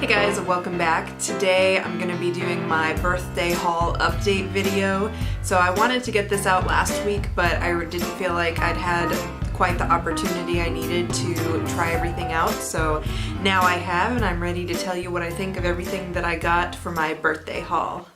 Hey guys, welcome back. Today I'm going to be doing my birthday haul update video. So I wanted to get this out last week, but I didn't feel like I'd had quite the opportunity I needed to try everything out. So now I have, and I'm ready to tell you what I think of everything that I got for my birthday haul.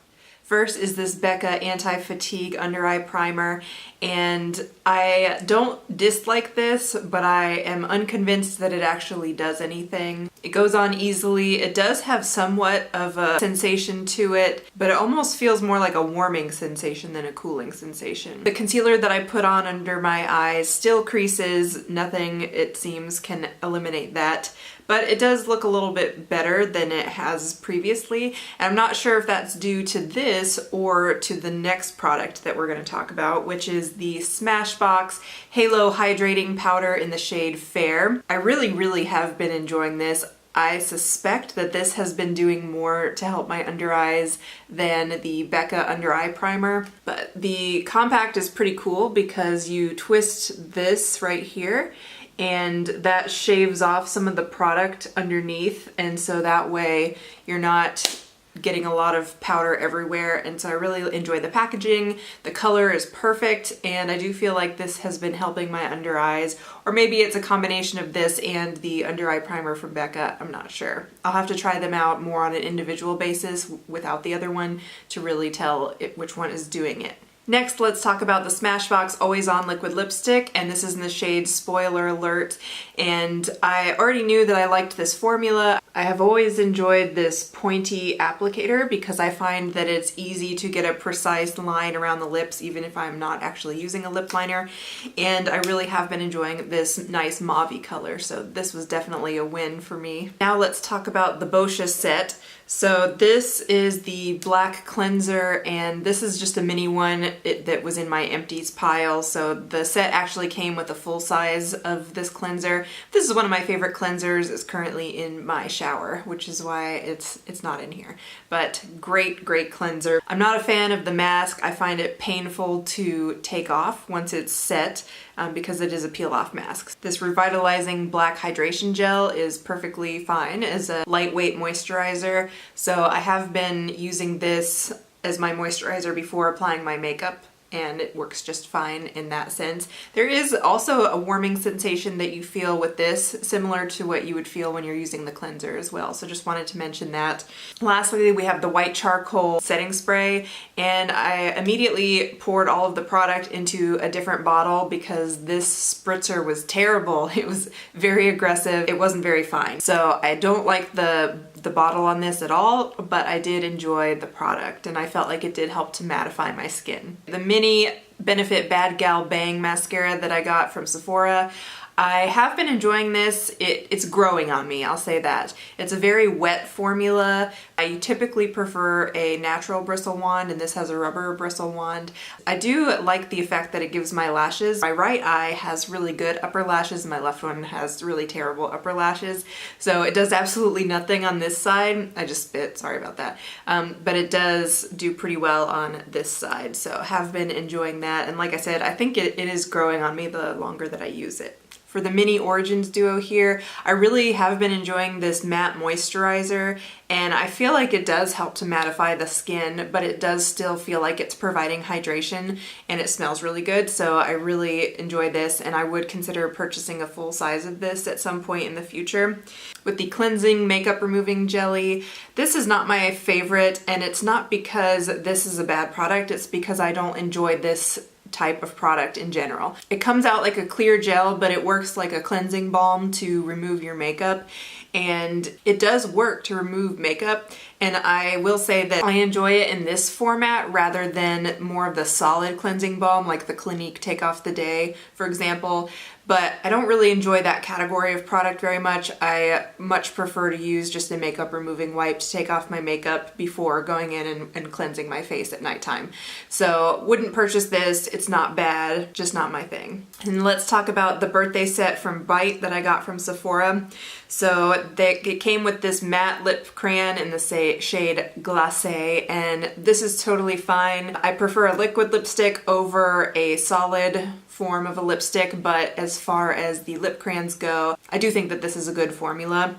First is this Becca Anti-Fatigue Under Eye Primer, and I don't dislike this, but I am unconvinced that it actually does anything. It goes on easily. It does have somewhat of a sensation to it, but it almost feels more like a warming sensation than a cooling sensation. The concealer that I put on under my eyes still creases. Nothing, it seems, can eliminate that. But it does look a little bit better than it has previously. And I'm not sure if that's due to this or to the next product that we're going to talk about, which is the Smashbox Halo Hydrating Powder in the shade Fair. I really have been enjoying this. I suspect that this has been doing more to help my under eyes than the Becca Under Eye Primer. But the compact is pretty cool because you twist this right here and that shaves off some of the product underneath, and so that way you're not getting a lot of powder everywhere. And so I really enjoy the packaging. The color is perfect, and I do feel like this has been helping my under eyes, or maybe it's a combination of this and the under eye primer from Becca. I'm not sure. I'll have to try them out more on an individual basis without the other one to really tell which one is doing it. Next, let's talk about the Smashbox Always On Liquid Lipstick, and this is in the shade Spoiler Alert. And I already knew that I liked this formula. I have always enjoyed this pointy applicator because I find that it's easy to get a precise line around the lips even if I'm not actually using a lip liner. And I really have been enjoying this nice mauve-y color, so this was definitely a win for me. Now let's talk about the Boscia set. So this is the black cleanser, and this is just a mini one that was in my empties pile. So the set actually came with a full size of this cleanser. This is one of my favorite cleansers. It's currently in my shower, which is why it's not in here. But great cleanser. I'm not a fan of the mask. I find it painful to take off once it's set because it is a peel-off mask. This revitalizing black hydration gel is perfectly fine as a lightweight moisturizer. So I have been using this as my moisturizer before applying my makeup, and it works just fine in that sense. There is also a warming sensation that you feel with this, similar to what you would feel when you're using the cleanser as well. So just wanted to mention that. Lastly, we have the white charcoal setting spray, and I immediately poured all of the product into a different bottle because this spritzer was terrible. It was very aggressive. It wasn't very fine. So I don't like the bottle on this at all, but I did enjoy the product, and I felt like it did help to mattify my skin. The mini Benefit Bad Gal Bang mascara that I got from Sephora, I have been enjoying this. It's growing on me, I'll say that. It's a very wet formula. I typically prefer a natural bristle wand, and this has a rubber bristle wand. I do like the effect that it gives my lashes. My right eye has really good upper lashes, and my left one has really terrible upper lashes. So it does absolutely nothing on this side. I just spit, sorry about that. But it does do pretty well on this side. So have been enjoying that. And like I said, I think it is growing on me the longer that I use it. For the Mini Origins Duo here, I really have been enjoying this matte moisturizer, and I feel like it does help to mattify the skin, but it does still feel like it's providing hydration, and it smells really good, so I really enjoy this, and I would consider purchasing a full size of this at some point in the future. With the Cleansing Makeup Removing Jelly, this is not my favorite, and it's not because this is a bad product, it's because I don't enjoy this type of product in general. It comes out like a clear gel, but it works like a cleansing balm to remove your makeup, and it does work to remove makeup. And I will say that I enjoy it in this format rather than more of the solid cleansing balm like the Clinique Take Off the Day, for example. But I don't really enjoy that category of product very much. I much prefer to use just a makeup removing wipe to take off my makeup before going in and cleansing my face at nighttime. So wouldn't purchase this. It's not bad, just not my thing. And let's talk about the birthday set from Bite that I got from Sephora. So it came with this matte lip crayon in the shade Glacé, and this is totally fine. I prefer a liquid lipstick over a solid form of a lipstick, but as far as the lip crayons go, I do think that this is a good formula.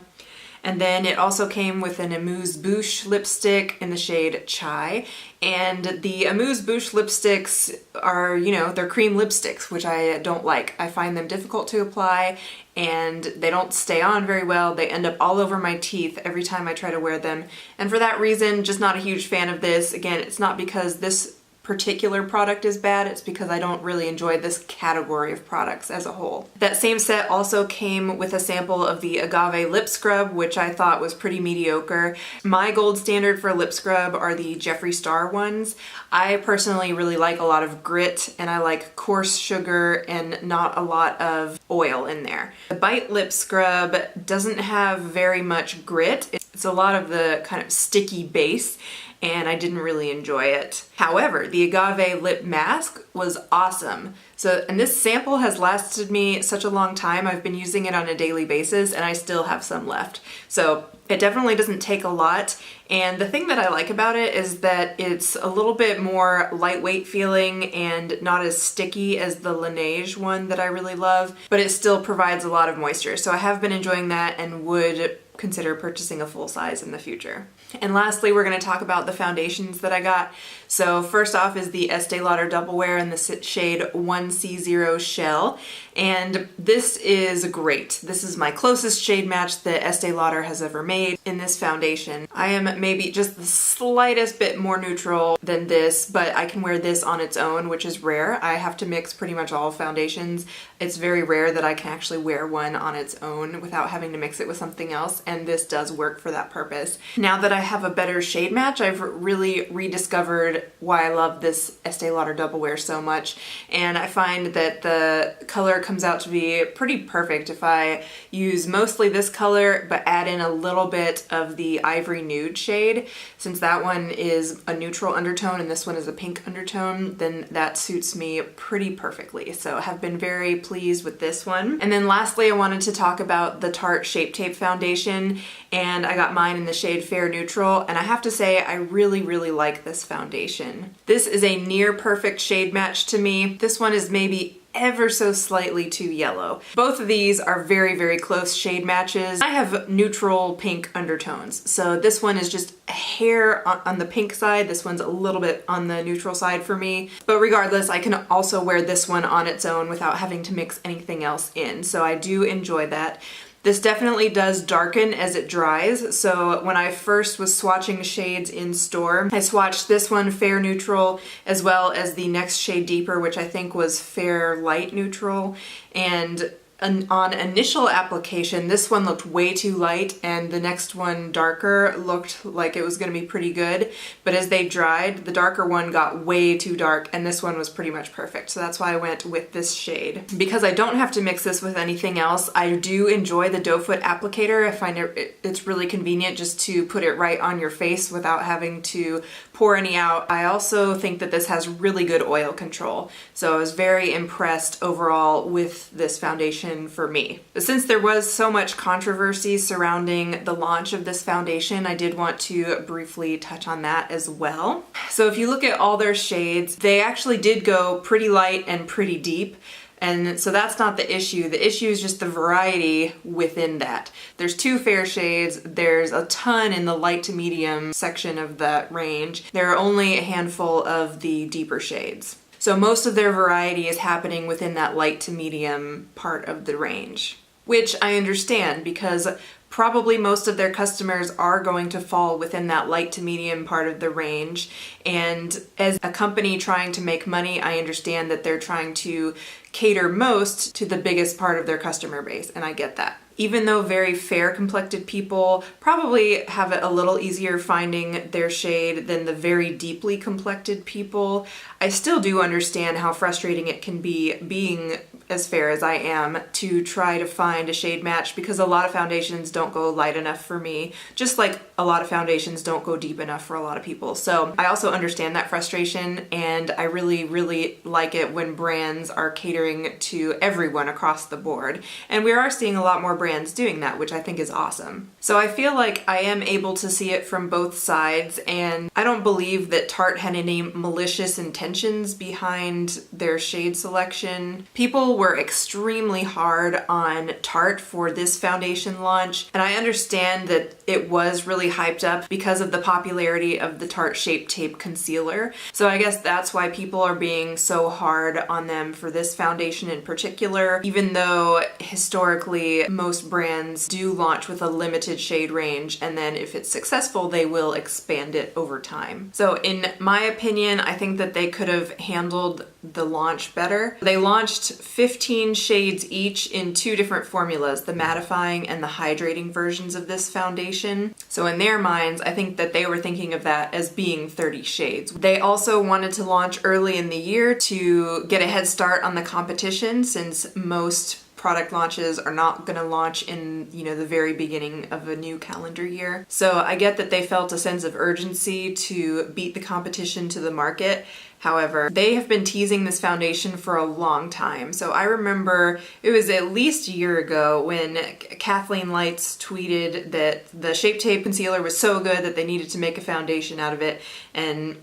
And then it also came with an Amuse Bouche lipstick in the shade Chai. And the Amuse Bouche lipsticks are, you know, they're cream lipsticks, which I don't like. I find them difficult to apply and they don't stay on very well. They end up all over my teeth every time I try to wear them. And for that reason, just not a huge fan of this. Again, it's not because this particular product is bad, it's because I don't really enjoy this category of products as a whole. That same set also came with a sample of the Agave lip scrub, which I thought was pretty mediocre. My gold standard for lip scrub are the Jeffree Star ones. I personally really like a lot of grit and I like coarse sugar and not a lot of oil in there. The Bite lip scrub doesn't have very much grit. It's a lot of the kind of sticky base, and I didn't really enjoy it. However, the Agave lip mask was awesome. And this sample has lasted me such a long time. I've been using it on a daily basis and I still have some left. So it definitely doesn't take a lot. And the thing that I like about it is that it's a little bit more lightweight feeling and not as sticky as the Laneige one that I really love, but it still provides a lot of moisture. So I have been enjoying that and would consider purchasing a full size in the future. And lastly, we're going to talk about the foundations that I got. So first off is the Estee Lauder Double Wear in the shade 1C0 Shell. And this is great. This is my closest shade match that Estee Lauder has ever made in this foundation. I am maybe just the slightest bit more neutral than this, but I can wear this on its own, which is rare. I have to mix pretty much all foundations. It's very rare that I can actually wear one on its own without having to mix it with something else, and this does work for that purpose. Now that I have a better shade match, I've really rediscovered why I love this Estee Lauder Double Wear so much, and I find that the color comes out to be pretty perfect if I use mostly this color but add in a little bit of the Ivory Nude shade. Since that one is a neutral undertone and this one is a pink undertone, then that suits me pretty perfectly. So I have been very pleased with this one. And then lastly, I wanted to talk about the Tarte Shape Tape foundation, and I got mine in the shade Fair Neutral, and I have to say I really like this foundation. This is a near perfect shade match to me. This one is maybe ever so slightly too yellow. Both of these are very close shade matches. I have neutral pink undertones, so this one is just a hair on the pink side. This one's a little bit on the neutral side for me. But regardless, I can also wear this one on its own without having to mix anything else in, so I do enjoy that. This definitely does darken as it dries, so when I first was swatching shades in store, I swatched this one Fair Neutral as well as the next shade deeper, which I think was Fair Light Neutral, and on initial application, this one looked way too light and the next one darker looked like it was going to be pretty good, but as they dried, the darker one got way too dark and this one was pretty much perfect. So that's why I went with this shade. Because I don't have to mix this with anything else, I do enjoy the doe foot applicator. I find it's really convenient just to put it right on your face without having to pour any out. I also think that this has really good oil control, so I was very impressed overall with this foundation for me. But since there was so much controversy surrounding the launch of this foundation, I did want to briefly touch on that as well. So if you look at all their shades, they actually did go pretty light and pretty deep. And so that's not the issue. The issue is just the variety within that. There's 2 fair shades. There's a ton in the light to medium section of that range. There are only a handful of the deeper shades. So most of their variety is happening within that light to medium part of the range, which I understand because probably most of their customers are going to fall within that light to medium part of the range. And as a company trying to make money, I understand that they're trying to cater most to the biggest part of their customer base, and I get that. Even though very fair complected people probably have it a little easier finding their shade than the very deeply complected people, I still do understand how frustrating it can be being as fair as I am to try to find a shade match, because a lot of foundations don't go light enough for me, just like a lot of foundations don't go deep enough for a lot of people. So I also understand that frustration, and I really like it when brands are catering catering to everyone across the board. And we are seeing a lot more brands doing that, which I think is awesome. So I feel like I am able to see it from both sides, and I don't believe that Tarte had any malicious intentions behind their shade selection. People were extremely hard on Tarte for this foundation launch, and I understand that it was really hyped up because of the popularity of the Tarte Shape Tape Concealer. So I guess that's why people are being so hard on them for this foundation in particular, even though historically most brands do launch with a limited shade range, and then if it's successful they will expand it over time. So in my opinion, I think that they could have handled the launch better. They launched 15 shades each in 2 different formulas, the mattifying and the hydrating versions of this foundation. So in their minds, I think that they were thinking of that as being 30 shades. They also wanted to launch early in the year to get a head start on the competition, since most product launches are not going to launch in, the very beginning of a new calendar year. So I get that they felt a sense of urgency to beat the competition to the market. However, they have been teasing this foundation for a long time. So I remember it was at least a year ago when Kathleen Lights tweeted that the Shape Tape Concealer was so good that they needed to make a foundation out of it, and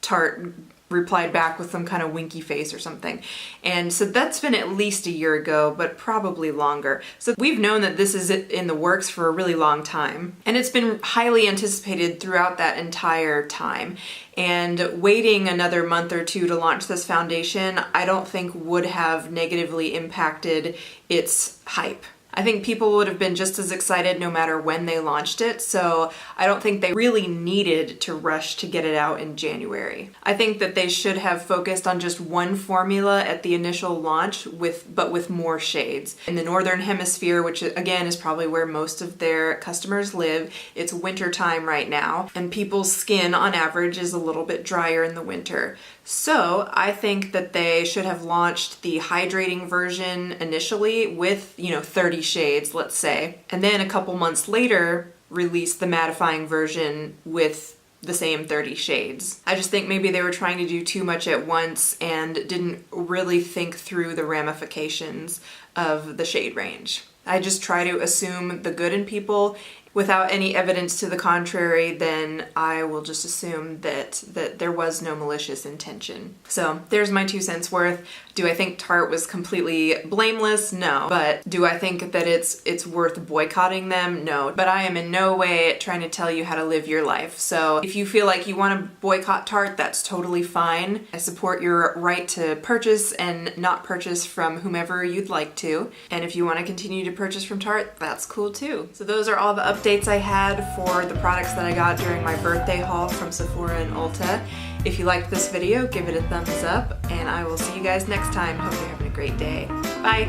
Tarte replied back with some kind of winky face or something. And so that's been at least a year ago, but probably longer. So we've known that this is in the works for a really long time. And it's been highly anticipated throughout that entire time. And waiting another month or 2 to launch this foundation, I don't think would have negatively impacted its hype. I think people would have been just as excited no matter when they launched it, so I don't think they really needed to rush to get it out in January. I think that they should have focused on just one formula at the initial launch, but with more shades. In the Northern Hemisphere, which again is probably where most of their customers live, it's winter time right now, and people's skin on average is a little bit drier in the winter. So I think that they should have launched the hydrating version initially with, 30 shades, let's say, and then a couple months later released the mattifying version with the same 30 shades. I just think maybe they were trying to do too much at once and didn't really think through the ramifications of the shade range. I just try to assume the good in people. Without any evidence to the contrary, then I will just assume that there was no malicious intention. So there's my 2 cents worth. Do I think Tarte was completely blameless? No. But do I think that it's worth boycotting them? No. But I am in no way trying to tell you how to live your life. So if you feel like you want to boycott Tarte, that's totally fine. I support your right to purchase and not purchase from whomever you'd like to. And if you want to continue to purchase from Tarte, that's cool too. So those are all the updates I had for the products that I got during my birthday haul from Sephora and Ulta. If you liked this video, give it a thumbs up, and I will see you guys next time. Hope you're having a great day. Bye!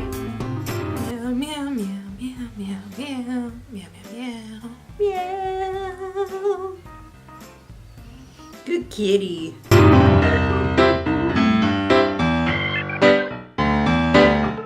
Meow, meow, meow, meow, meow, meow, meow, meow, meow, meow. Good kitty.